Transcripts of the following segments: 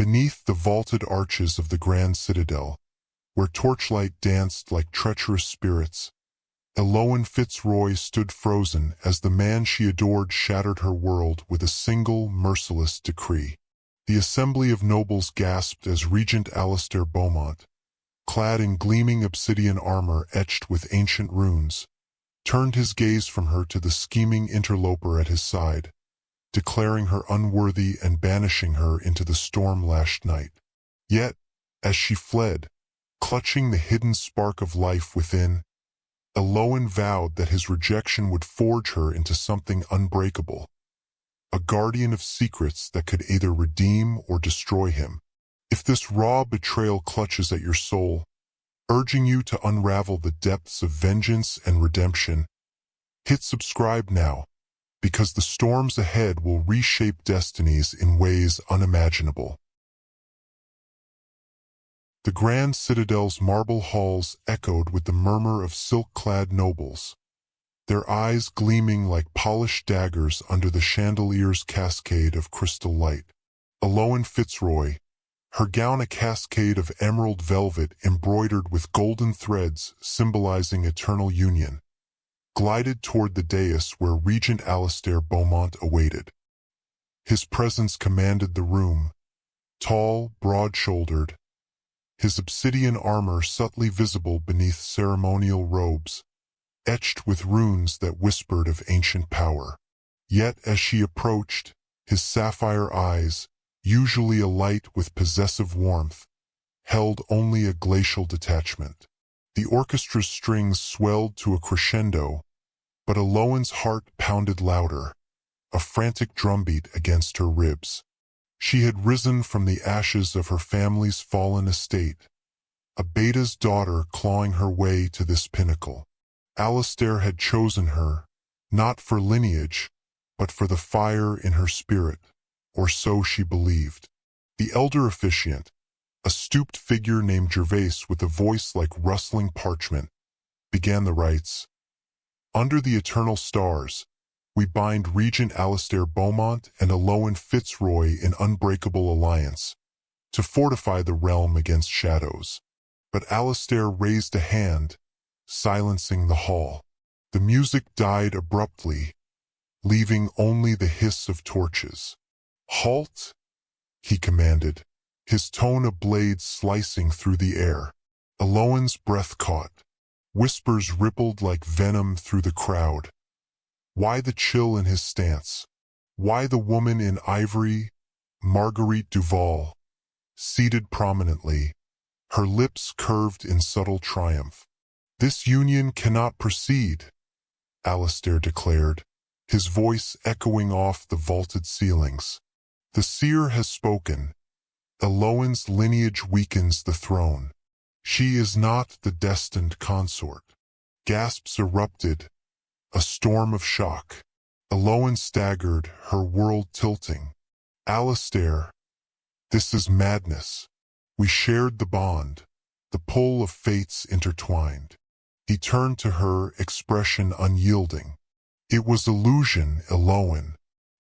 Beneath the vaulted arches of the grand citadel, where torchlight danced like treacherous spirits, Eloan Fitzroy stood frozen as the man she adored shattered her world with a single, merciless decree. The assembly of nobles gasped as Regent Alistair Beaumont, clad in gleaming obsidian armor etched with ancient runes, turned his gaze from her to the scheming interloper at his side, declaring her unworthy and banishing her into the storm-lashed night. Yet, as she fled, clutching the hidden spark of life within, Eloan vowed that his rejection would forge her into something unbreakable, a guardian of secrets that could either redeem or destroy him. If this raw betrayal clutches at your soul, urging you to unravel the depths of vengeance and redemption, hit subscribe now, because the storms ahead will reshape destinies in ways unimaginable. The grand citadel's marble halls echoed with the murmur of silk-clad nobles, their eyes gleaming like polished daggers under the chandelier's cascade of crystal light. Eloan Fitzroy, her gown a cascade of emerald velvet embroidered with golden threads symbolizing eternal union, glided toward the dais where Regent Alistair Beaumont awaited. His presence commanded the room, tall, broad-shouldered, his obsidian armor subtly visible beneath ceremonial robes, etched with runes that whispered of ancient power. Yet as she approached, his sapphire eyes, usually alight with possessive warmth, held only a glacial detachment. The orchestra's strings swelled to a crescendo, but Eloan's heart pounded louder, a frantic drumbeat against her ribs. She had risen from the ashes of her family's fallen estate, a beta's daughter clawing her way to this pinnacle. Alistair had chosen her, not for lineage, but for the fire in her spirit, or so she believed. The elder officiant, a stooped figure named Gervais with a voice like rustling parchment, began the rites. Under the eternal stars, we bind Regent Alistair Beaumont and Eloan Fitzroy in unbreakable alliance, to fortify the realm against shadows. But Alistair raised a hand, silencing the hall. The music died abruptly, leaving only the hiss of torches. "Halt!" he commanded, his tone a blade slicing through the air. Eloan's breath caught. Whispers rippled like venom through the crowd. Why the chill in his stance? Why the woman in ivory, Marguerite Duval, seated prominently, her lips curved in subtle triumph? "This union cannot proceed," Alistair declared, his voice echoing off the vaulted ceilings. "The seer has spoken. Eloan's lineage weakens the throne. She is not the destined consort." Gasps erupted, a storm of shock. Eloan staggered, her world tilting. "Alistair, this is madness. We shared the bond, the pull of fates intertwined." He turned to her, expression unyielding. "It was illusion, Eloan.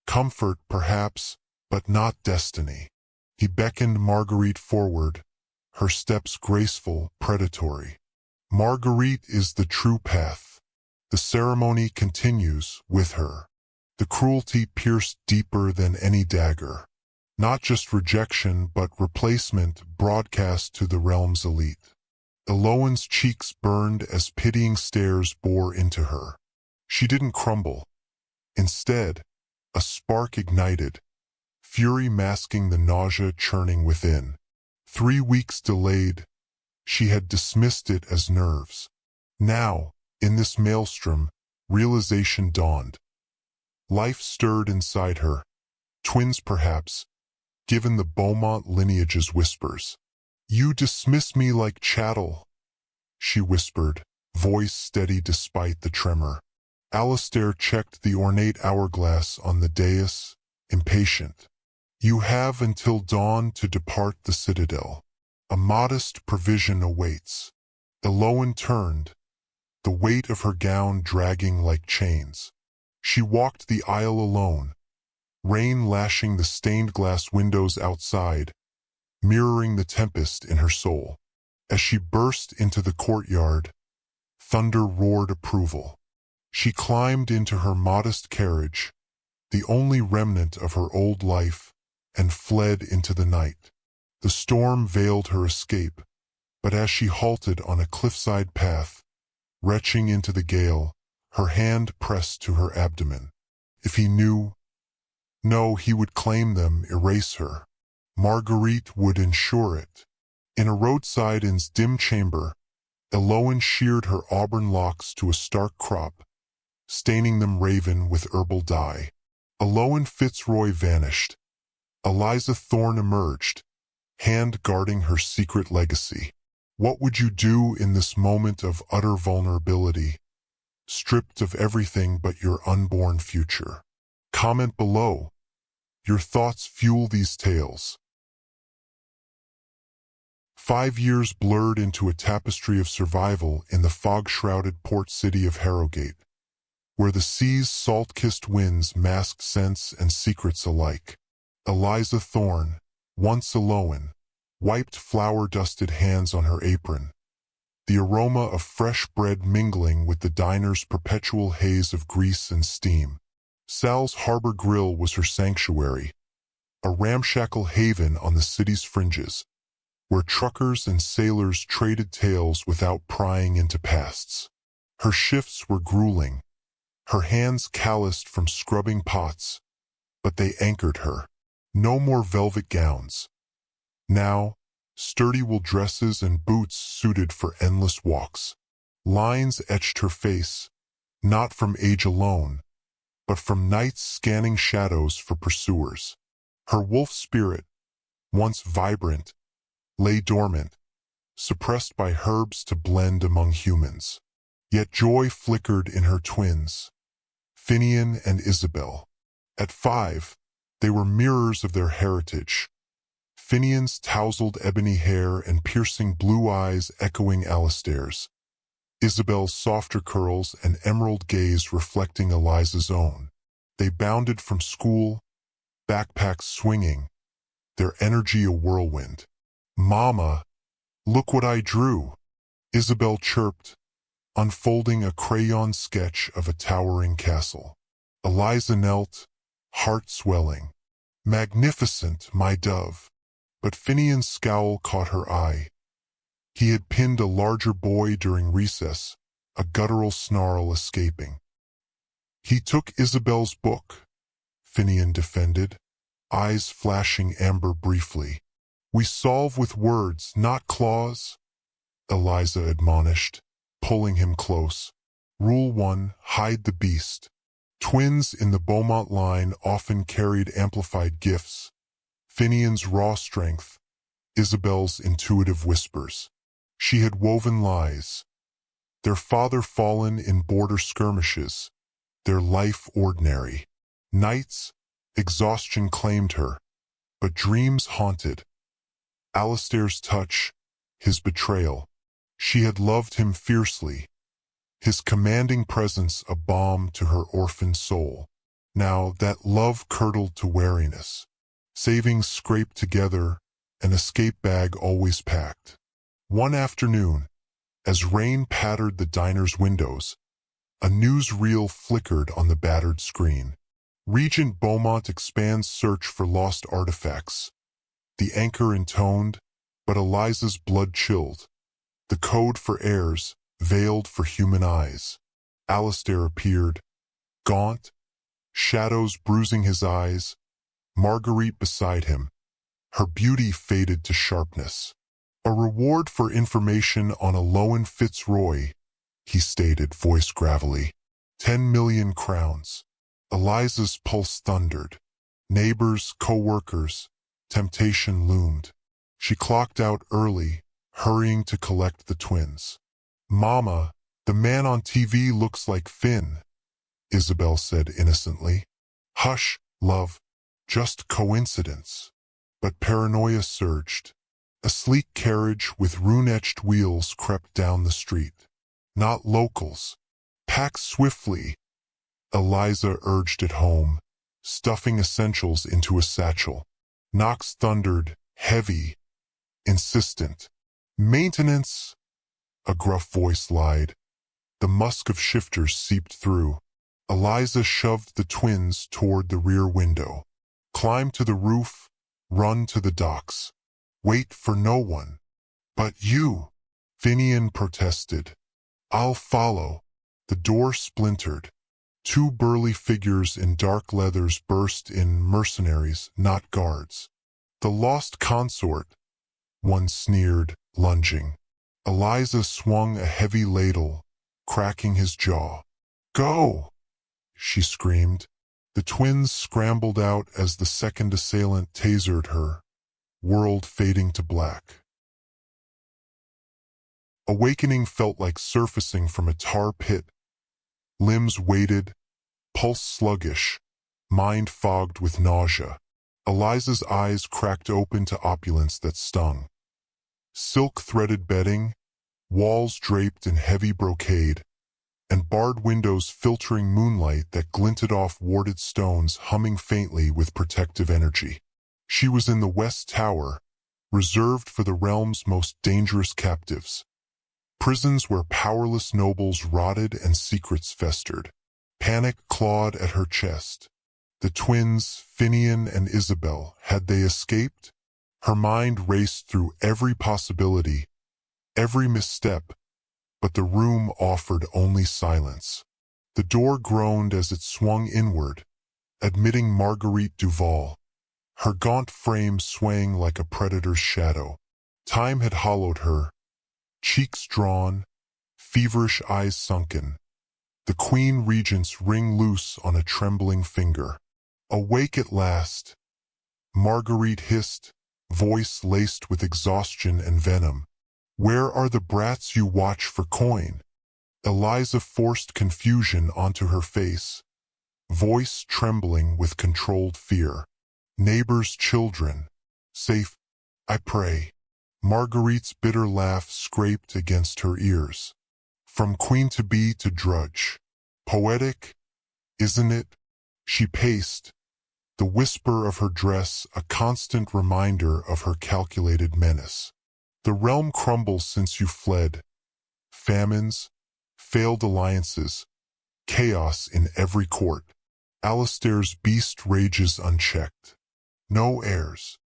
Comfort, perhaps, but not destiny." He beckoned Marguerite forward, her steps graceful, predatory. "Marguerite is the true path. The ceremony continues with her." The cruelty pierced deeper than any dagger. Not just rejection, but replacement broadcast to the realm's elite. Eloan's cheeks burned as pitying stares bore into her. She didn't crumble. Instead, a spark ignited, fury masking the nausea churning within. 3 weeks delayed, she had dismissed it as nerves. Now, in this maelstrom, realization dawned. Life stirred inside her, twins perhaps, given the Beaumont lineage's whispers. "You dismiss me like chattel," she whispered, voice steady despite the tremor. Alistair checked the ornate hourglass on the dais, impatient. "You have until dawn to depart the citadel. A modest provision awaits." Eloan turned, the weight of her gown dragging like chains. She walked the aisle alone, rain lashing the stained glass windows outside, mirroring the tempest in her soul. As she burst into the courtyard, thunder roared approval. She climbed into her modest carriage, the only remnant of her old life, and fled into the night. The storm veiled her escape, but as she halted on a cliffside path, retching into the gale, her hand pressed to her abdomen. If he knew, no, he would claim them, erase her. Marguerite would ensure it. In a roadside inn's dim chamber, Eloin sheared her auburn locks to a stark crop, staining them raven with herbal dye. Eloin Fitzroy vanished. Eliza Thorne emerged, hand guarding her secret legacy. What would you do in this moment of utter vulnerability, stripped of everything but your unborn future? Comment below. Your thoughts fuel these tales. 5 years blurred into a tapestry of survival in the fog-shrouded port city of Harrogate, where the sea's salt-kissed winds masked scents and secrets alike. Eliza Thorne, once Eloin, wiped flour-dusted hands on her apron, the aroma of fresh bread mingling with the diner's perpetual haze of grease and steam. Sal's Harbor Grill was her sanctuary, a ramshackle haven on the city's fringes, where truckers and sailors traded tales without prying into pasts. Her shifts were grueling, her hands calloused from scrubbing pots, but they anchored her. No more velvet gowns. Now, sturdy wool dresses and boots suited for endless walks. Lines etched her face, not from age alone, but from night's scanning shadows for pursuers. Her wolf spirit, once vibrant, lay dormant, suppressed by herbs to blend among humans. Yet joy flickered in her twins, Finian and Isabel. At 5, they were mirrors of their heritage, Finian's tousled ebony hair and piercing blue eyes echoing Alistair's, Isabel's softer curls and emerald gaze reflecting Eliza's own. They bounded from school, backpacks swinging, their energy a whirlwind. "Mama, look what I drew," Isabel chirped, unfolding a crayon sketch of a towering castle. Eliza knelt, heart swelling. "Magnificent, my dove." But Finian's scowl caught her eye. He had pinned a larger boy during recess, a guttural snarl escaping. "He took Isabel's book," Finian defended, eyes flashing amber briefly. "We solve with words, not claws," Eliza admonished, pulling him close. Rule 1, hide the beast. Twins in the Beaumont line often carried amplified gifts, Finian's raw strength, Isabel's intuitive whispers. She had woven lies, their father fallen in border skirmishes, their life ordinary. Nights, exhaustion claimed her, but dreams haunted. Alistair's touch, his betrayal. She had loved him fiercely, his commanding presence a balm to her orphaned soul. Now that love curdled to wariness. Savings scraped together, an escape bag always packed. One afternoon, as rain pattered the diner's windows, a newsreel flickered on the battered screen. Regent Beaumont expands search for lost artifacts. The anchor intoned, but Eliza's blood chilled. The code for heirs, veiled for human eyes. Alistair appeared, gaunt, shadows bruising his eyes, Marguerite beside him, her beauty faded to sharpness. "A reward for information on Eloin Fitzroy," he stated, voice gravelly. 10 million crowns. Eliza's pulse thundered. Neighbors, co-workers, temptation loomed. She clocked out early, hurrying to collect the twins. "Mama, the man on TV looks like Finn," Isabel said innocently. "Hush, love, just coincidence." But paranoia surged. A sleek carriage with rune-etched wheels crept down the street. "Not locals. Pack swiftly," Eliza urged it home, stuffing essentials into a satchel. Knocks thundered, heavy, insistent. Maintenance, a gruff voice lied. The musk of shifters seeped through. Eliza shoved the twins toward the rear window. Climb to the roof, run to the docks. Wait for no one. But you, Finian protested. I'll follow. The door splintered. Two burly figures in dark leathers burst in, mercenaries, not guards. The lost consort, one sneered, lunging. Eliza swung a heavy ladle, cracking his jaw. Go! She screamed. The twins scrambled out as the second assailant tasered her, world fading to black. Awakening felt like surfacing from a tar pit. Limbs weighted, pulse sluggish, mind fogged with nausea. Eliza's eyes cracked open to opulence that stung. Silk-threaded bedding, walls draped in heavy brocade, and barred windows filtering moonlight that glinted off warded stones humming faintly with protective energy. She was in the West Tower, reserved for the realm's most dangerous captives. Prisons where powerless nobles rotted and secrets festered. Panic clawed at her chest. The twins, Finian and Isabel, had they escaped? Her mind raced through every possibility, every misstep, but the room offered only silence. The door groaned as it swung inward, admitting Marguerite Duval, her gaunt frame swaying like a predator's shadow. Time had hollowed her, cheeks drawn, feverish eyes sunken. The Queen Regent's ring loose on a trembling finger. Awake at last, Marguerite hissed, voice laced with exhaustion and venom. Where are the brats you watch for coin? Eliza forced confusion onto her face, voice trembling with controlled fear. Neighbors' children. Safe, I pray. Marguerite's bitter laugh scraped against her ears. From queen-to-be to drudge. Poetic, isn't it? She paced, the whisper of her dress a constant reminder of her calculated menace. The realm crumbles since you fled. Famines, failed alliances, chaos in every court. Alistair's beast rages unchecked. No heirs.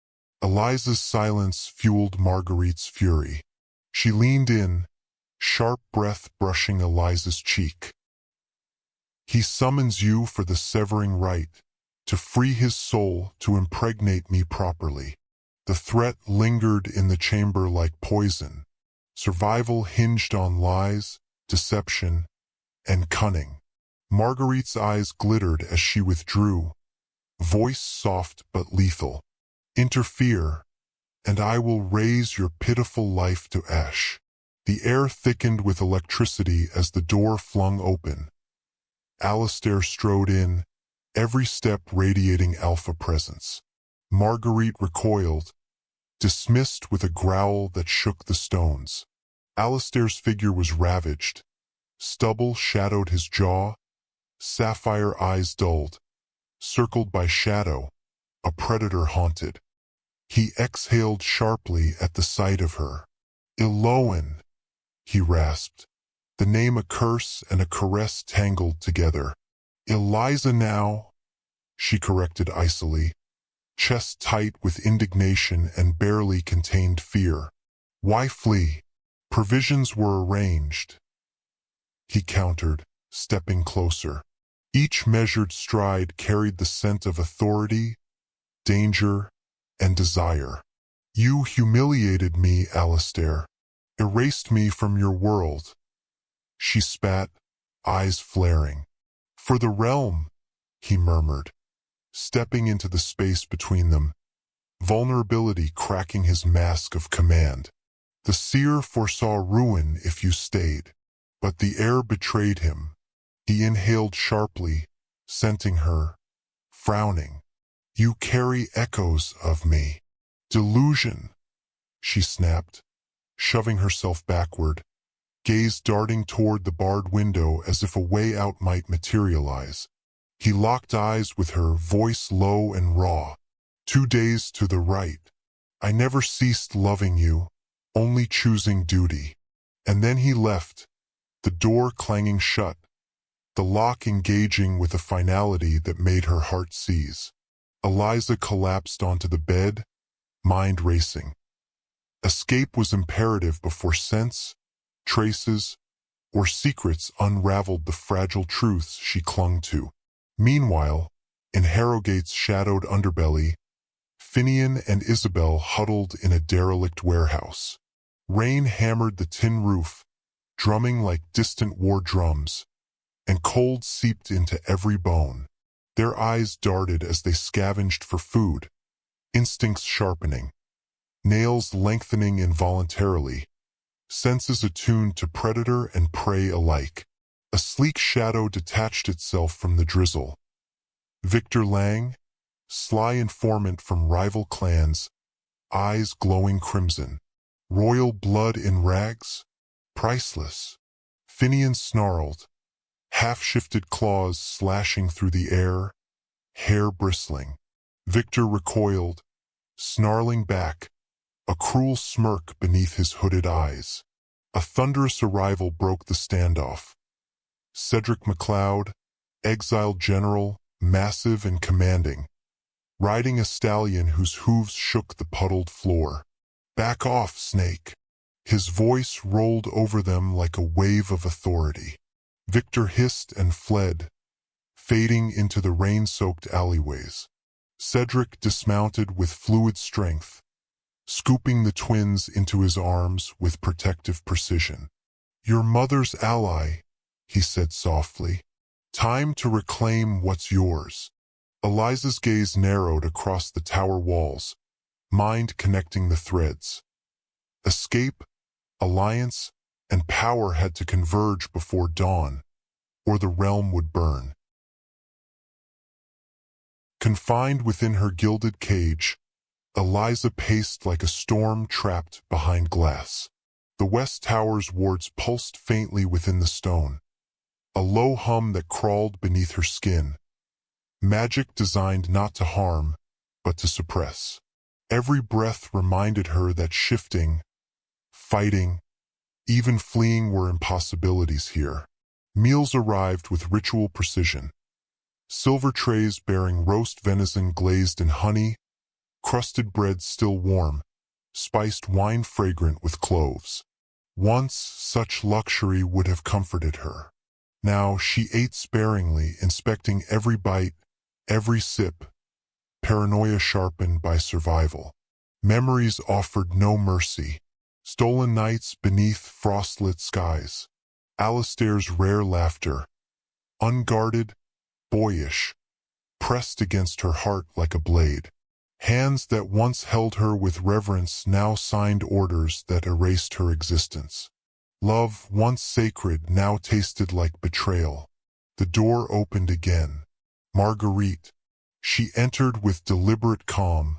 Eliza's silence fueled Marguerite's fury. She leaned in, sharp breath brushing Eliza's cheek. He summons you for the severing rite, to free his soul, to impregnate me properly. The threat lingered in the chamber like poison. Survival hinged on lies, deception, and cunning. Marguerite's eyes glittered as she withdrew, voice soft but lethal. Interfere, and I will raise your pitiful life to ash. The air thickened with electricity as the door flung open. Alistair strode in, every step radiating alpha presence. Marguerite recoiled, dismissed with a growl that shook the stones. Alistair's figure was ravaged. Stubble shadowed his jaw, sapphire eyes dulled, circled by shadow, a predator haunted. He exhaled sharply at the sight of her. Iloan, he rasped, the name a curse and a caress tangled together. Eliza now, she corrected icily, chest tight with indignation and barely contained fear. Why flee? Provisions were arranged. He countered, stepping closer. Each measured stride carried the scent of authority, danger, and desire. You humiliated me, Alistair. Erased me from your world. She spat, eyes flaring. For the realm, he murmured, stepping into the space between them, vulnerability cracking his mask of command. The seer foresaw ruin if you stayed, but the air betrayed him. He inhaled sharply, scenting her, frowning. You carry echoes of me. Delusion, she snapped, shoving herself backward, gaze darting toward the barred window as if a way out might materialize. He locked eyes with her, voice low and raw. 2 days to the right. I never ceased loving you, only choosing duty. And then he left, the door clanging shut, the lock engaging with a finality that made her heart seize. Eliza collapsed onto the bed, mind racing. Escape was imperative before sense, traces, or secrets unraveled the fragile truths she clung to. Meanwhile, in Harrogate's shadowed underbelly, Finian and Isabel huddled in a derelict warehouse. Rain hammered the tin roof, drumming like distant war drums, and cold seeped into every bone. Their eyes darted as they scavenged for food, instincts sharpening, nails lengthening involuntarily, senses attuned to predator and prey alike. A sleek shadow detached itself from the drizzle. Victor Lang, sly informant from rival clans, eyes glowing crimson. Royal blood in rags? Priceless. Finian snarled, half-shifted claws slashing through the air, hair bristling. Victor recoiled, snarling back, a cruel smirk beneath his hooded eyes. A thunderous arrival broke the standoff. Cedric MacLeod, exiled general, massive and commanding, riding a stallion whose hooves shook the puddled floor. "Back off, Snake." His voice rolled over them like a wave of authority. Victor hissed and fled, fading into the rain-soaked alleyways. Cedric dismounted with fluid strength, scooping the twins into his arms with protective precision. "Your mother's ally," he said softly. "Time to reclaim what's yours." Eliza's gaze narrowed across the tower walls, mind connecting the threads. Escape, alliance, and power had to converge before dawn, or the realm would burn. Confined within her gilded cage, Eliza paced like a storm trapped behind glass. The West Tower's wards pulsed faintly within the stone, a low hum that crawled beneath her skin. Magic designed not to harm, but to suppress. Every breath reminded her that shifting, fighting, even fleeing were impossibilities here. Meals arrived with ritual precision. Silver trays bearing roast venison glazed in honey, crusted bread still warm, spiced wine fragrant with cloves. Once such luxury would have comforted her. Now she ate sparingly, inspecting every bite, every sip, paranoia sharpened by survival. Memories offered no mercy. Stolen nights beneath frostlit skies. Alistair's rare laughter, unguarded, boyish, pressed against her heart like a blade. Hands that once held her with reverence now signed orders that erased her existence. Love, once sacred, now tasted like betrayal. The door opened again. Marguerite. She entered with deliberate calm,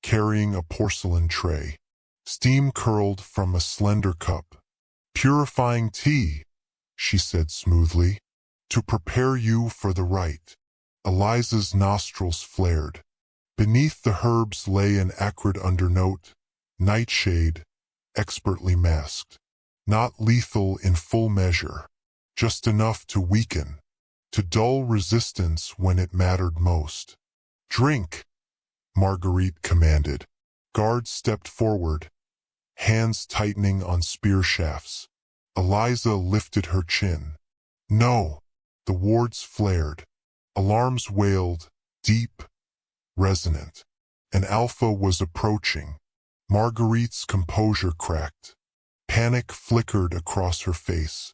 carrying a porcelain tray. Steam curled from a slender cup. "Purifying tea," she said smoothly, "to prepare you for the rite." Eliza's nostrils flared. Beneath the herbs lay an acrid undernote, nightshade, expertly masked. Not lethal in full measure, just enough to weaken, to dull resistance when it mattered most. "Drink," Marguerite commanded. Guards stepped forward, hands tightening on spear shafts. Eliza lifted her chin. "No." The wards flared. Alarms wailed, deep, resonant. An alpha was approaching. Marguerite's composure cracked. Panic flickered across her face.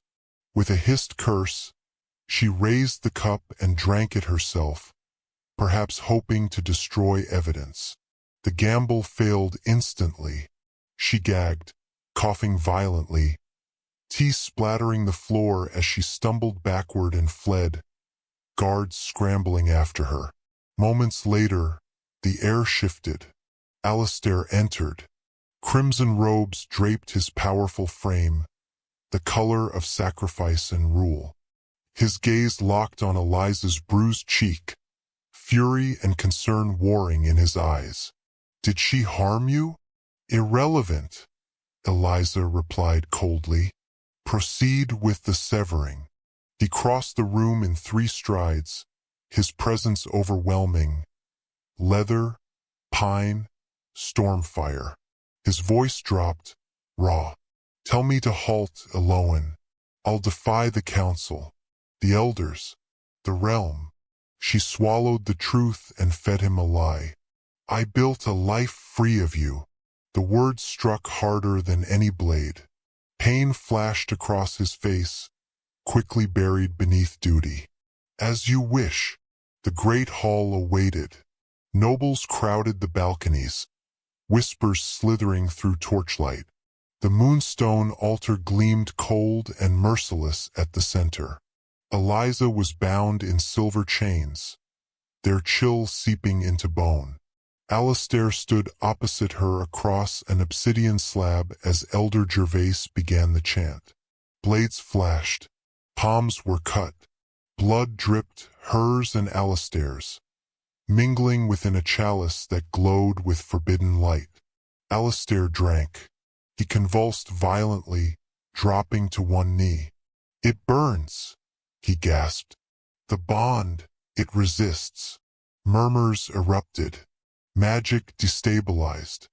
With a hissed curse, she raised the cup and drank it herself, perhaps hoping to destroy evidence. The gamble failed instantly. She gagged, coughing violently, tea splattering the floor as she stumbled backward and fled, guards scrambling after her. Moments later, the air shifted. Alistair entered. Crimson robes draped his powerful frame, the color of sacrifice and rule. His gaze locked on Eliza's bruised cheek, fury and concern warring in his eyes. "Did she harm you?" Irrelevant, Eliza replied coldly. Proceed with the severing. He crossed the room in 3 strides, his presence overwhelming. Leather, pine, stormfire. His voice dropped, raw. Tell me to halt, Eloan. I'll defy the council, the elders, the realm. She swallowed the truth and fed him a lie. I built a life free of you. The words struck harder than any blade. Pain flashed across his face, quickly buried beneath duty. As you wish. The great hall awaited. Nobles crowded the balconies, whispers slithering through torchlight. The moonstone altar gleamed cold and merciless at the center. Eliza was bound in silver chains, their chill seeping into bone. Alastair stood opposite her across an obsidian slab as Elder Gervais began the chant. Blades flashed. Palms were cut. Blood dripped, hers and Alastair's, mingling within a chalice that glowed with forbidden light. Alastair drank. He convulsed violently, dropping to one knee. It burns, he gasped. The bond, it resists. Murmurs erupted. Magic destabilized.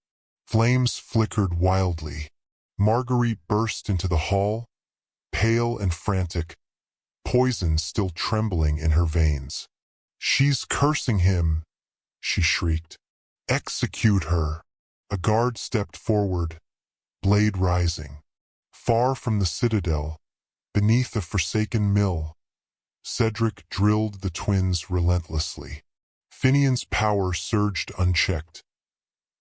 Flames flickered wildly. Marguerite burst into the hall, pale and frantic, poison still trembling in her veins. She's cursing him, she shrieked. Execute her. A guard stepped forward, blade rising. Far from the citadel, beneath a forsaken mill, Cedric drilled the twins relentlessly. Finian's power surged unchecked,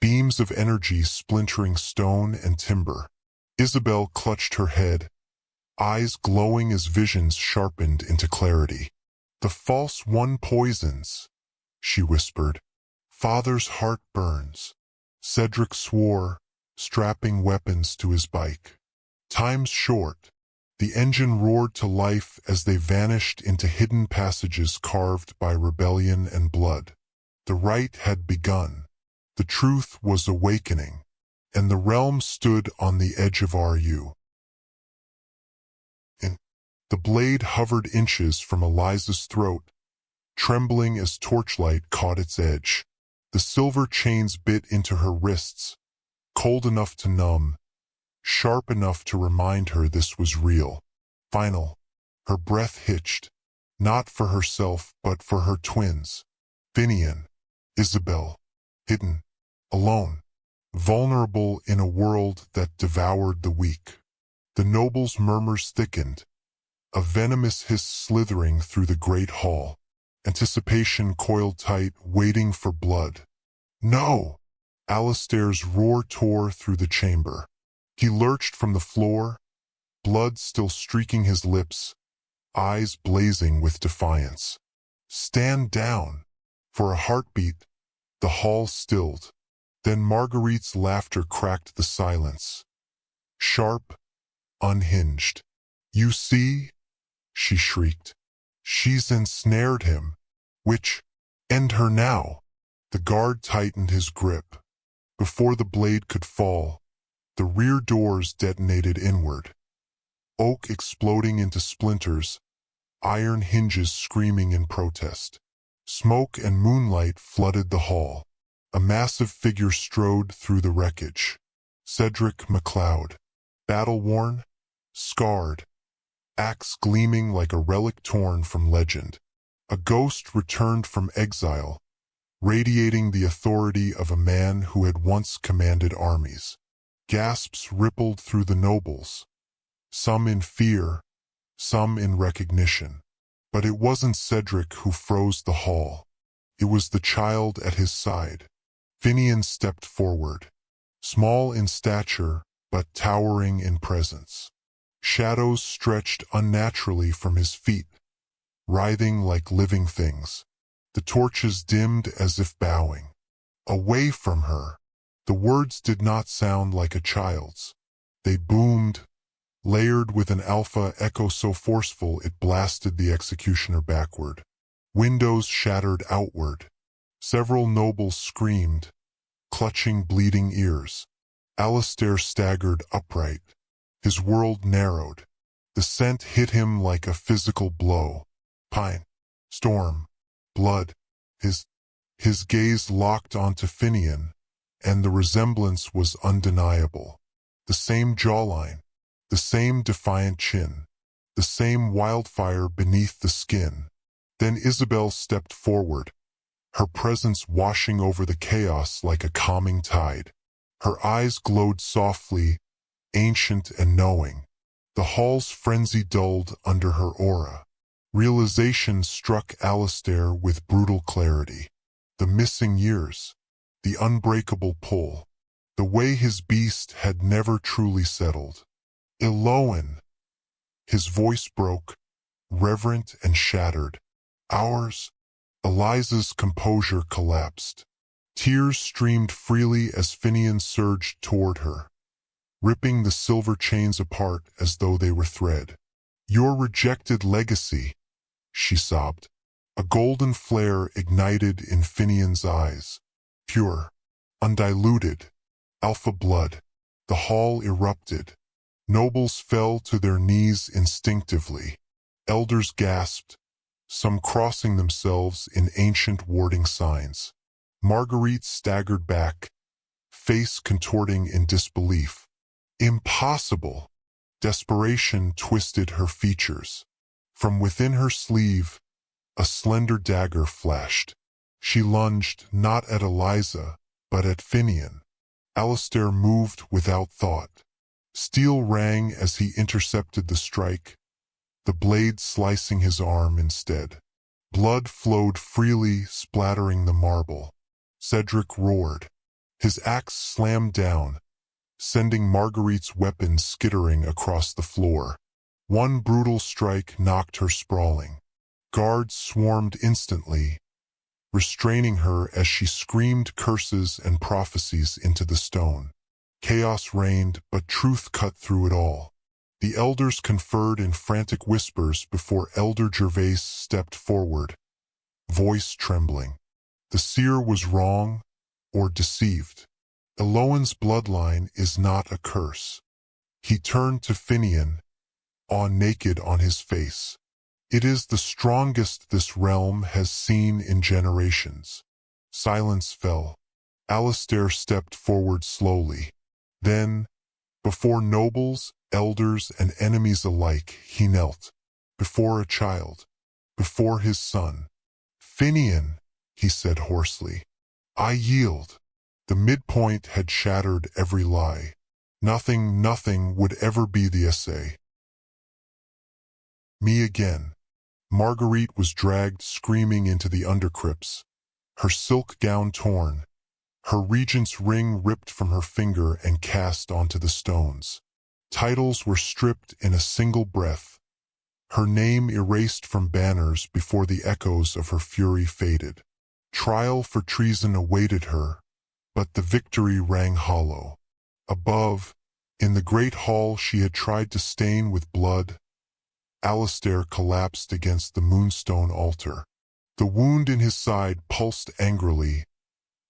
beams of energy splintering stone and timber. Isabel clutched her head, eyes glowing as visions sharpened into clarity. The false one poisons, she whispered. Father's heart burns. Cedric swore, strapping weapons to his bike. Time's short. The engine roared to life as they vanished into hidden passages carved by rebellion and blood. The rite had begun. The truth was awakening, and the realm stood on the edge of RU. And the blade hovered inches from Eliza's throat, trembling as torchlight caught its edge. The silver chains bit into her wrists, cold enough to numb, sharp enough to remind her this was real. Final. Her breath hitched, not for herself but for her twins. Finian, Isabel, hidden, alone, vulnerable in a world that devoured the weak. The nobles' murmurs thickened, a venomous hiss slithering through the great hall. Anticipation coiled tight, waiting for blood. No! Alastair's roar tore through the chamber. He lurched from the floor, blood still streaking his lips, eyes blazing with defiance. Stand down! For a heartbeat, the hall stilled. Then Marguerite's laughter cracked the silence. Sharp, unhinged. You see? She shrieked. She's ensnared him. Which? End her now. The guard tightened his grip. Before the blade could fall, the rear doors detonated inward. Oak exploding into splinters, iron hinges screaming in protest. Smoke and moonlight flooded the hall. A massive figure strode through the wreckage. Cedric MacLeod. Battle-worn, scarred, axe gleaming like a relic torn from legend. A ghost returned from exile, radiating the authority of a man who had once commanded armies. Gasps rippled through the nobles, some in fear, some in recognition. But it wasn't Cedric who froze the hall. It was the child at his side. Finian stepped forward, small in stature but towering in presence. Shadows stretched unnaturally from his feet, writhing like living things. The torches dimmed as if bowing. Away from her. The words did not sound like a child's. They boomed, layered with an alpha echo so forceful it blasted the executioner backward. Windows shattered outward. Several nobles screamed, clutching bleeding ears. Alistair staggered upright. His world narrowed. The scent hit him like a physical blow. Pine, storm, blood. His gaze locked onto Finian, and the resemblance was undeniable. The same jawline, the same defiant chin, the same wildfire beneath the skin. Then Isabel stepped forward, her presence washing over the chaos like a calming tide. Her eyes glowed softly, ancient and knowing. The hall's frenzy dulled under her aura. Realization struck Alistair with brutal clarity. The missing years, the unbreakable pull, the way his beast had never truly settled. Eloan! His voice broke, reverent and shattered. Ours? Eliza's composure collapsed. Tears streamed freely as Finian surged toward her, ripping the silver chains apart as though they were thread. Your rejected legacy, she sobbed. A golden flare ignited in Finian's eyes. Pure, undiluted, alpha blood. The hall erupted. Nobles fell to their knees instinctively. Elders gasped, some crossing themselves in ancient warding signs. Marguerite staggered back, face contorting in disbelief. Impossible! Desperation twisted her features. From within her sleeve, a slender dagger flashed. She lunged not at Eliza, but at Finian. Alistair moved without thought. Steel rang as he intercepted the strike, the blade slicing his arm instead. Blood flowed freely, splattering the marble. Cedric roared. His axe slammed down, sending Marguerite's weapon skittering across the floor. One brutal strike knocked her sprawling. Guards swarmed instantly, restraining her as she screamed curses and prophecies into the stone. Chaos reigned, but truth cut through it all. The elders conferred in frantic whispers before Elder Gervais stepped forward, voice trembling. The seer was wrong or deceived. Eloan's bloodline is not a curse. He turned to Finian, awe naked on his face. It is the strongest this realm has seen in generations. Silence fell. Alistair stepped forward slowly. Then, before nobles, elders, and enemies alike, he knelt. Before a child. Before his son. Finian, he said hoarsely. I yield. The midpoint had shattered every lie. Nothing would ever be the essay. Me again. Marguerite was dragged screaming into the undercrypts, her silk gown torn, her regent's ring ripped from her finger and cast onto the stones. Titles were stripped in a single breath, her name erased from banners before the echoes of her fury faded. Trial for treason awaited her, but the victory rang hollow. Above, in the great hall she had tried to stain with blood, Alistair collapsed against the moonstone altar. The wound in his side pulsed angrily,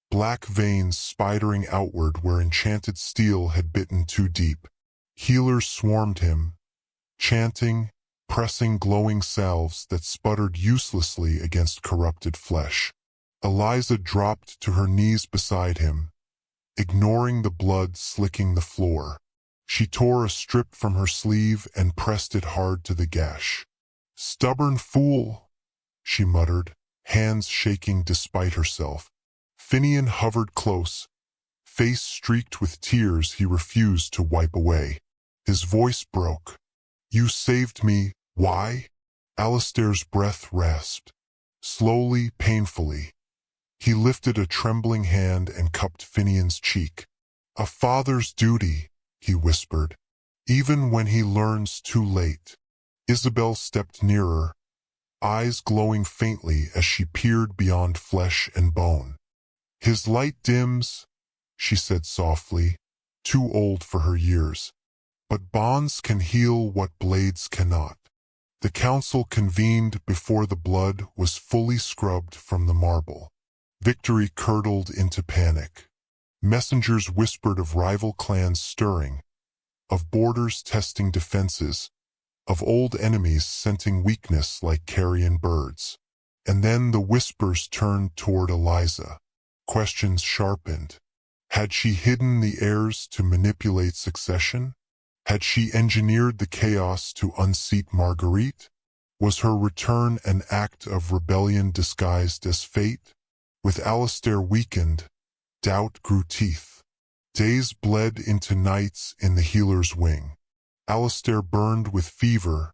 black veins spidering outward where enchanted steel had bitten too deep. Healers swarmed him, chanting, pressing glowing salves that sputtered uselessly against corrupted flesh. Eliza dropped to her knees beside him, ignoring the blood slicking the floor. She tore a strip from her sleeve and pressed it hard to the gash. Stubborn fool, she muttered, hands shaking despite herself. Finian hovered close, face streaked with tears he refused to wipe away. His voice broke. You saved me, why? Alistair's breath rasped. Slowly, painfully. He lifted a trembling hand and cupped Finian's cheek. A father's duty, he whispered, even when he learns too late. Isabel stepped nearer, eyes glowing faintly as she peered beyond flesh and bone. His light dims, she said softly, too old for her years. But bonds can heal what blades cannot. The council convened before the blood was fully scrubbed from the marble. Victory curdled into panic. Messengers whispered of rival clans stirring, of borders testing defenses, of old enemies scenting weakness like carrion birds. And then the whispers turned toward Eliza. Questions sharpened. Had she hidden the heirs to manipulate succession? Had she engineered the chaos to unseat Marguerite? Was her return an act of rebellion disguised as fate? With Alistair weakened, doubt grew teeth. Days bled into nights in the healer's wing. Alistair burned with fever,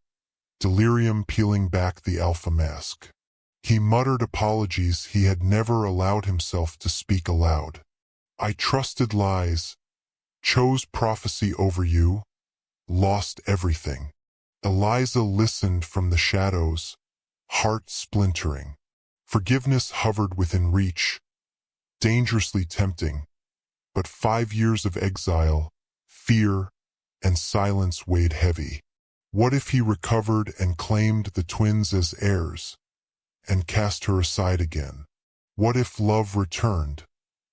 delirium peeling back the alpha mask. He muttered apologies he had never allowed himself to speak aloud. I trusted lies, chose prophecy over you, lost everything. Eliza listened from the shadows, heart splintering. Forgiveness hovered within reach, dangerously tempting. But 5 years of exile, fear, and silence weighed heavy. What if he recovered and claimed the twins as heirs, and cast her aside again? What if love returned,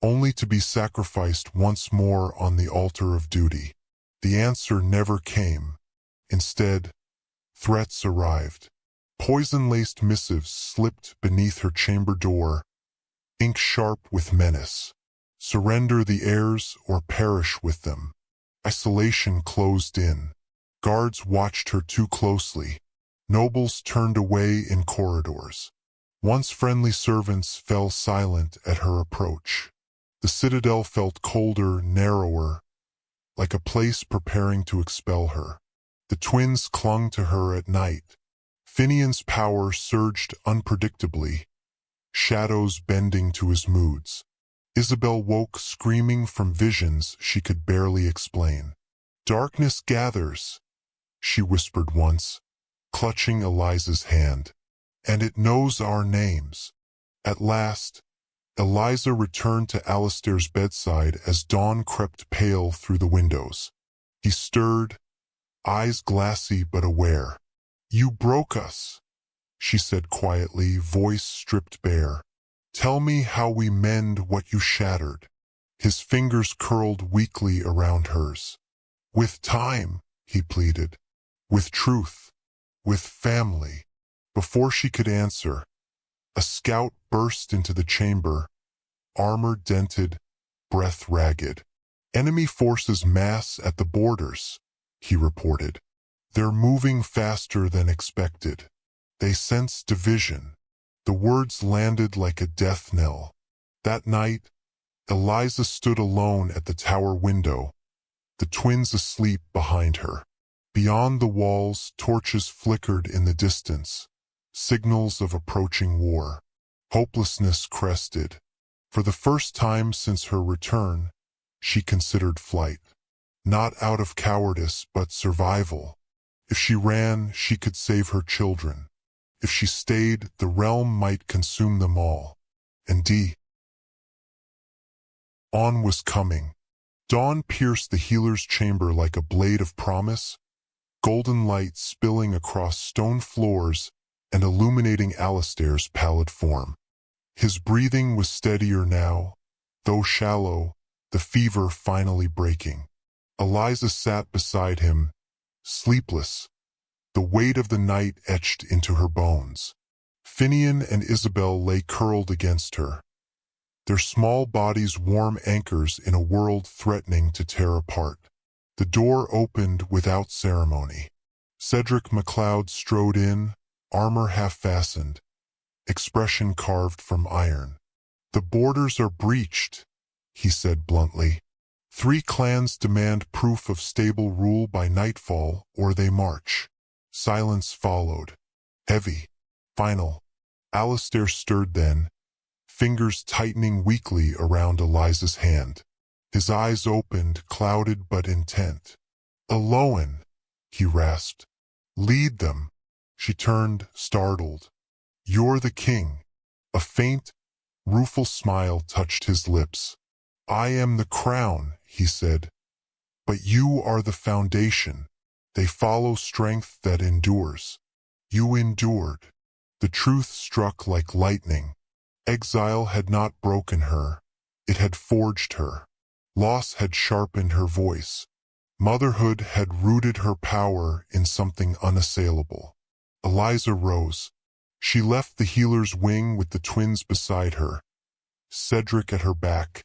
only to be sacrificed once more on the altar of duty? The answer never came. Instead, threats arrived. Poison-laced missives slipped beneath her chamber door, ink sharp with menace. Surrender the heirs or perish with them. Isolation closed in. Guards watched her too closely. Nobles turned away in corridors. Once friendly servants fell silent at her approach. The citadel felt colder, narrower, like a place preparing to expel her. The twins clung to her at night. Finian's power surged unpredictably, shadows bending to his moods. Isabel woke screaming from visions she could barely explain. Darkness gathers, she whispered once, clutching Eliza's hand. And it knows our names. At last, Eliza returned to Alistair's bedside as dawn crept pale through the windows. He stirred, eyes glassy but aware. You broke us, she said quietly, voice stripped bare. Tell me how we mend what you shattered. His fingers curled weakly around hers. With time, he pleaded. With truth. With family. Before she could answer, a scout burst into the chamber, armor dented, breath ragged. Enemy forces mass at the borders, he reported. They're moving faster than expected. They sense division. The words landed like a death knell. That night, Eliza stood alone at the tower window, the twins asleep behind her. Beyond the walls, torches flickered in the distance, signals of approaching war. Hopelessness crested. For the first time since her return, she considered flight. Not out of cowardice, but survival. If she ran, she could save her children. If she stayed, the realm might consume them all. And dawn was coming. Dawn pierced the healer's chamber like a blade of promise, golden light spilling across stone floors and illuminating Alistair's pallid form. His breathing was steadier now, though shallow, the fever finally breaking. Eliza sat beside him, sleepless, the weight of the night etched into her bones. Finian and Isabel lay curled against her, their small bodies warm anchors in a world threatening to tear apart. The door opened without ceremony. Cedric MacLeod strode in, armor half-fastened, expression carved from iron. The borders are breached, he said bluntly. 3 clans demand proof of stable rule by nightfall, or they march. Silence followed. Heavy. Final. Alistair stirred then, fingers tightening weakly around Eliza's hand. His eyes opened, clouded but intent. Aloan, he rasped. Lead them. She turned, startled. You're the king. A faint, rueful smile touched his lips. I am the crown, he said. But you are the foundation. They follow strength that endures. You endured. The truth struck like lightning. Exile had not broken her. It had forged her. Loss had sharpened her voice. Motherhood had rooted her power in something unassailable. Eliza rose. She left the healer's wing with the twins beside her, Cedric at her back,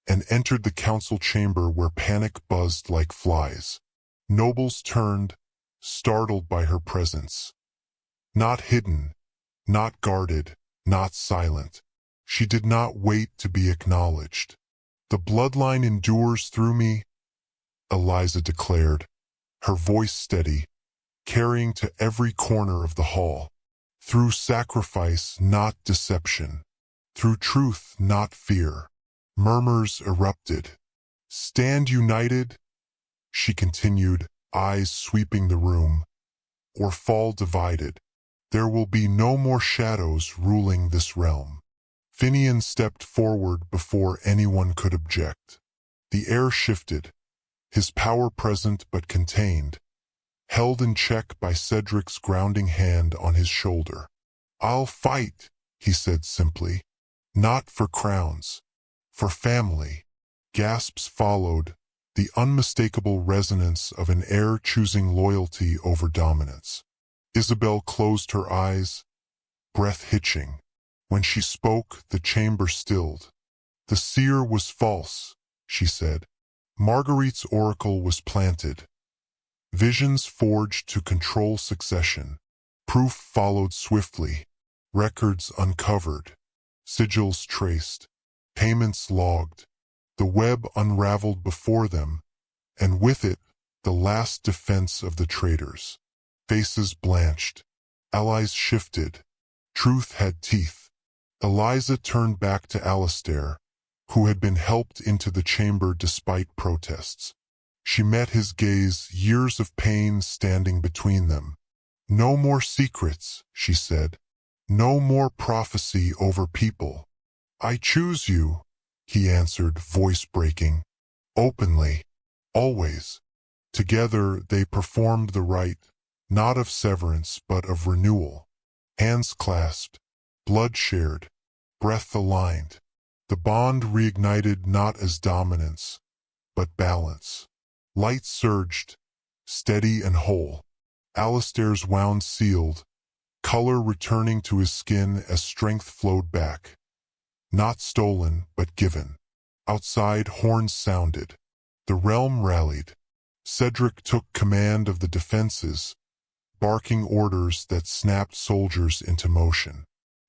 and entered the council chamber where panic buzzed like flies. Nobles turned, startled by her presence. Not hidden, not guarded, not silent. She did not wait to be acknowledged. "The bloodline endures through me," Eliza declared, her voice steady, carrying to every corner of the hall. "Through sacrifice, not deception. Through truth, not fear." Murmurs erupted. "Stand united," she continued, eyes sweeping the room, "or fall divided. There will be no more shadows ruling this realm." Finian stepped forward before anyone could object. The air shifted, his power present but contained, held in check by Cedric's grounding hand on his shoulder. "I'll fight," he said simply. "Not for crowns. For family." Gasps followed, the unmistakable resonance of an heir choosing loyalty over dominance. Isabel closed her eyes, breath hitching. When she spoke, the chamber stilled. "The seer was false," she said. "Marguerite's oracle was planted. Visions forged to control succession. Proof followed swiftly. Records uncovered. Sigils traced. Payments logged. The web unraveled before them, and with it, the last defense of the traitors." Faces blanched. Allies shifted. Truth had teeth. Eliza turned back to Alistair, who had been helped into the chamber despite protests. She met his gaze, years of pain standing between them. "No more secrets," she said. "No more prophecy over people." "I choose you," he answered, voice breaking. "Openly. Always." Together they performed the rite, not of severance but of renewal. Hands clasped, blood shared, breath aligned. The bond reignited not as dominance, but balance. Light surged, steady and whole. Alistair's wound sealed, color returning to his skin as strength flowed back. Not stolen, but given. Outside, horns sounded. The realm rallied. Cedric took command of the defenses, barking orders that snapped soldiers into motion.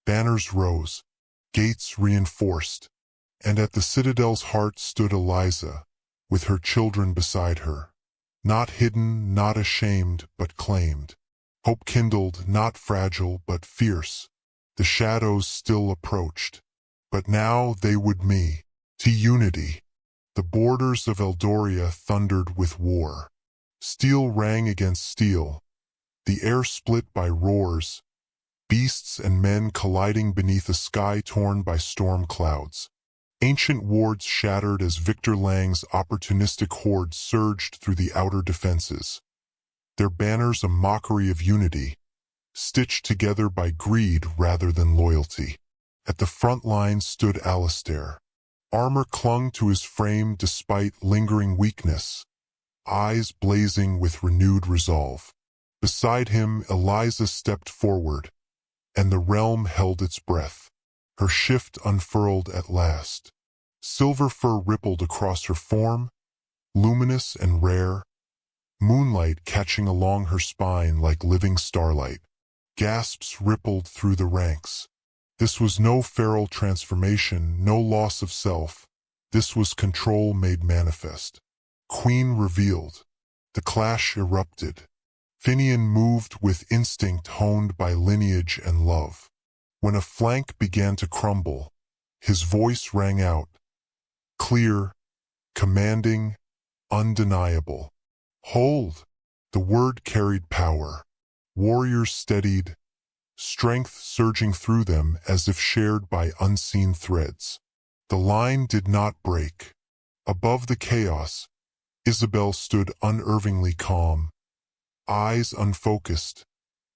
Banners rose, gates reinforced, and at the citadel's heart stood Eliza, with her children beside her. Not hidden, not ashamed, but claimed. Hope kindled, not fragile, but fierce. The shadows still approached, but now they would me, to unity. The borders of Eldoria thundered with war. Steel rang against steel, the air split by roars, beasts and men colliding beneath a sky torn by storm clouds. Ancient wards shattered as Victor Lang's opportunistic horde surged through the outer defenses, their banners a mockery of unity, stitched together by greed rather than loyalty. At the front line stood Alistair. Armor clung to his frame despite lingering weakness, eyes blazing with renewed resolve. Beside him, Eliza stepped forward, and the realm held its breath. Her shift unfurled at last. Silver fur rippled across her form, luminous and rare, moonlight catching along her spine like living starlight. Gasps rippled through the ranks. This was no feral transformation, no loss of self. This was control made manifest. Queen revealed. The clash erupted. Finian moved with instinct honed by lineage and love. When a flank began to crumble, his voice rang out, clear, commanding, undeniable. "Hold!" The word carried power. Warriors steadied, strength surging through them as if shared by unseen threads. The line did not break. Above the chaos, Isabel stood unervingly calm, eyes unfocused,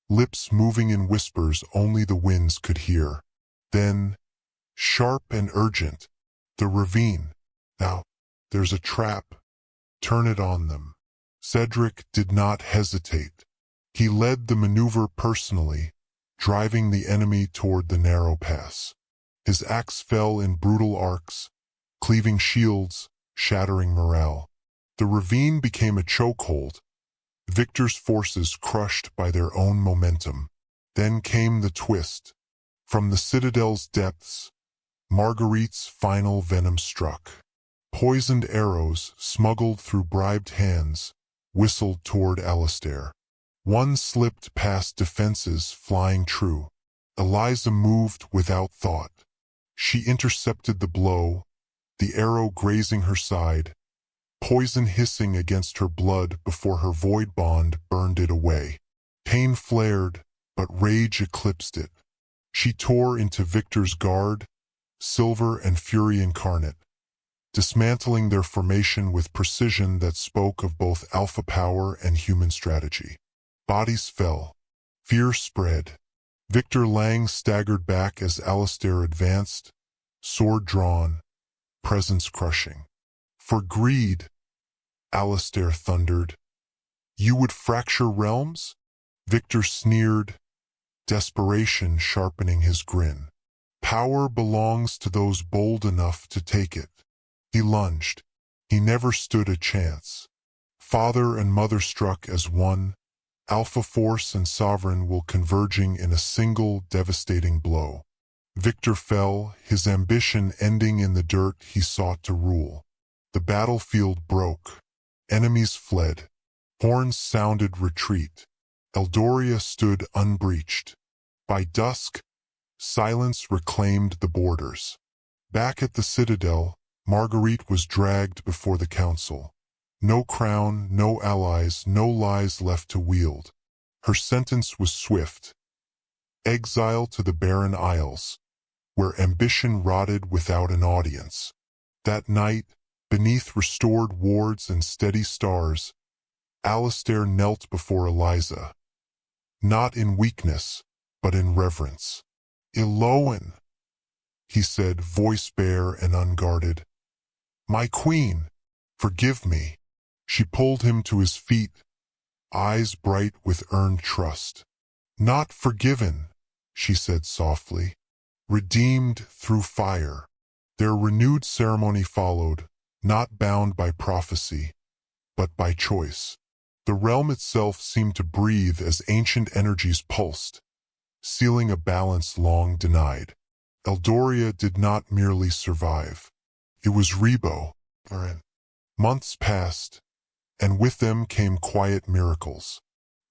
lips moving in whispers only the winds could hear. Then, sharp and urgent, "The ravine. Now." There's a trap. Turn it on them. Cedric did not hesitate. He led the maneuver personally, driving the enemy toward the narrow pass. His axe fell in brutal arcs, cleaving shields, shattering morale. The ravine became a chokehold, Victor's forces crushed by their own momentum. Then came the twist. From the citadel's depths, Marguerite's final venom struck. Poisoned arrows, smuggled through bribed hands, whistled toward Alistair. One slipped past defenses, flying true. Eliza moved without thought. She intercepted the blow, the arrow grazing her side, poison hissing against her blood before her void bond burned it away. Pain flared, but rage eclipsed it. She tore into Victor's guard, silver and fury incarnate, dismantling their formation with precision that spoke of both alpha power and human strategy. Bodies fell. Fear spread. Victor Lang staggered back as Alistair advanced, sword drawn, presence crushing. For greed, Alistair thundered. You would fracture realms? Victor sneered, desperation sharpening his grin. Power belongs to those bold enough to take it. He lunged. He never stood a chance. Father and mother struck as one, Alpha Force and Sovereign will converging in a single devastating blow. Victor fell, his ambition ending in the dirt he sought to rule. The battlefield broke. Enemies fled. Horns sounded retreat. Eldoria stood unbreached. By dusk, silence reclaimed the borders. Back at the citadel, Marguerite was dragged before the council. No crown, no allies, no lies left to wield. Her sentence was swift. Exile to the barren isles, where ambition rotted without an audience. That night, beneath restored wards and steady stars, Alistair knelt before Eliza. Not in weakness, but in reverence. Eloan, he said, voice bare and unguarded. My queen, forgive me. She pulled him to his feet, eyes bright with earned trust. Not forgiven, she said softly. Redeemed through fire. Their renewed ceremony followed, not bound by prophecy, but by choice. The realm itself seemed to breathe as ancient energies pulsed, sealing a balance long denied. Eldoria did not merely survive. It was Rebo. Months passed, and with them came quiet miracles.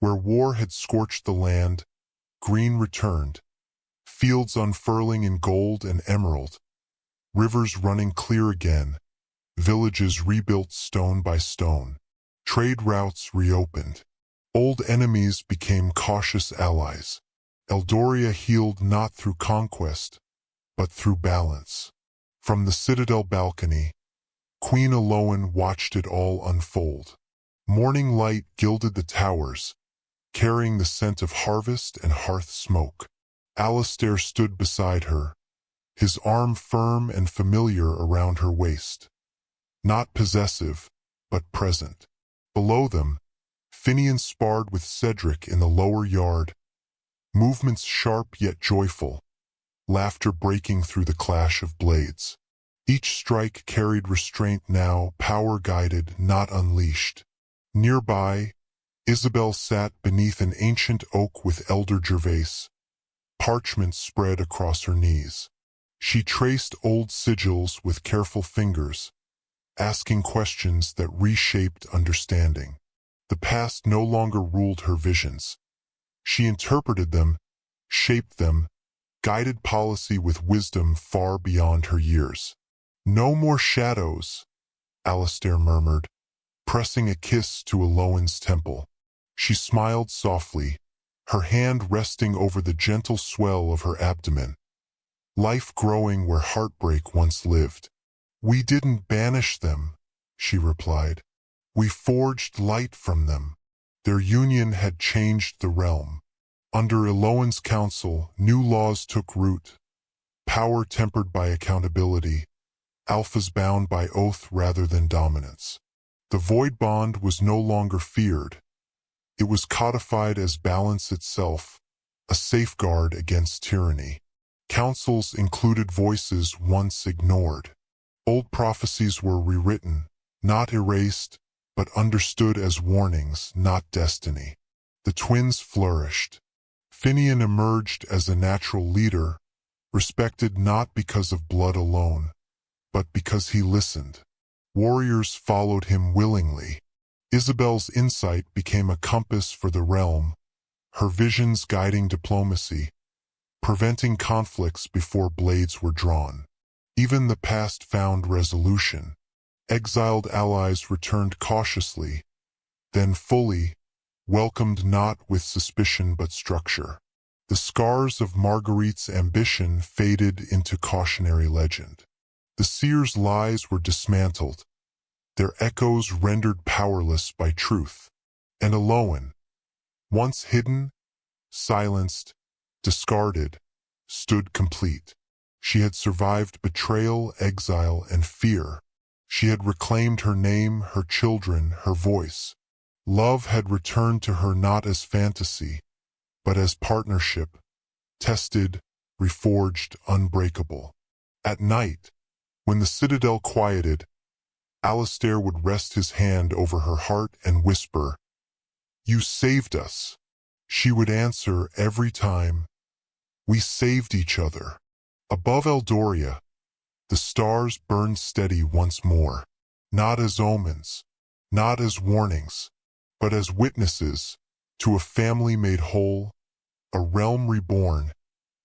Where war had scorched the land, green returned, fields unfurling in gold and emerald, rivers running clear again, villages rebuilt stone by stone, trade routes reopened. Old enemies became cautious allies. Eldoria healed not through conquest, but through balance. From the citadel balcony, Queen Eloan watched it all unfold. Morning light gilded the towers, carrying the scent of harvest and hearth smoke. Alistair stood beside her, his arm firm and familiar around her waist. Not possessive, but present. Below them, Finian sparred with Cedric in the lower yard, movements sharp yet joyful, laughter breaking through the clash of blades. Each strike carried restraint now, power guided, not unleashed. Nearby, Isabel sat beneath an ancient oak with Elder Gervais, parchment spread across her knees. She traced old sigils with careful fingers, asking questions that reshaped understanding. The past no longer ruled her visions. She interpreted them, shaped them, guided policy with wisdom far beyond her years. No more shadows, Alistair murmured, pressing a kiss to Eloan's temple. She smiled softly, her hand resting over the gentle swell of her abdomen. Life growing where heartbreak once lived. We didn't banish them, she replied. We forged light from them. Their union had changed the realm. Under Eloan's counsel, new laws took root, power tempered by accountability. alphas bound by oath rather than dominance. The void bond was no longer feared. It was codified as balance itself, a safeguard against tyranny. Councils included voices once ignored. Old prophecies were rewritten, not erased, but understood as warnings, not destiny. The twins flourished. Finian emerged as a natural leader, respected not because of blood alone, but because he listened. Warriors followed him willingly. Isabel's insight became a compass for the realm, her visions guiding diplomacy, preventing conflicts before blades were drawn. Even the past found resolution. Exiled allies returned cautiously, then fully, welcomed not with suspicion but structure. The scars of Marguerite's ambition faded into cautionary legend. The seer's lies were dismantled, their echoes rendered powerless by truth. And Aloan, once hidden, silenced, discarded, stood complete. She had survived betrayal, exile, and fear. She had reclaimed her name, her children, her voice. Love had returned to her not as fantasy, but as partnership, tested, reforged, unbreakable. At night, when the citadel quieted, Alistair would rest his hand over her heart and whisper, "You saved us." She would answer every time, "We saved each other." Above Eldoria, the stars burned steady once more, not as omens, not as warnings, but as witnesses to a family made whole, a realm reborn,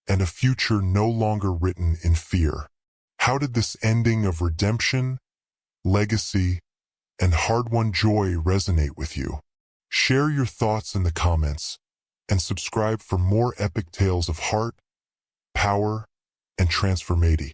and a future no longer written in fear. How did this ending of redemption, legacy, and hard-won joy resonate with you? Share your thoughts in the comments, and subscribe for more epic tales of heart, power, and transformation.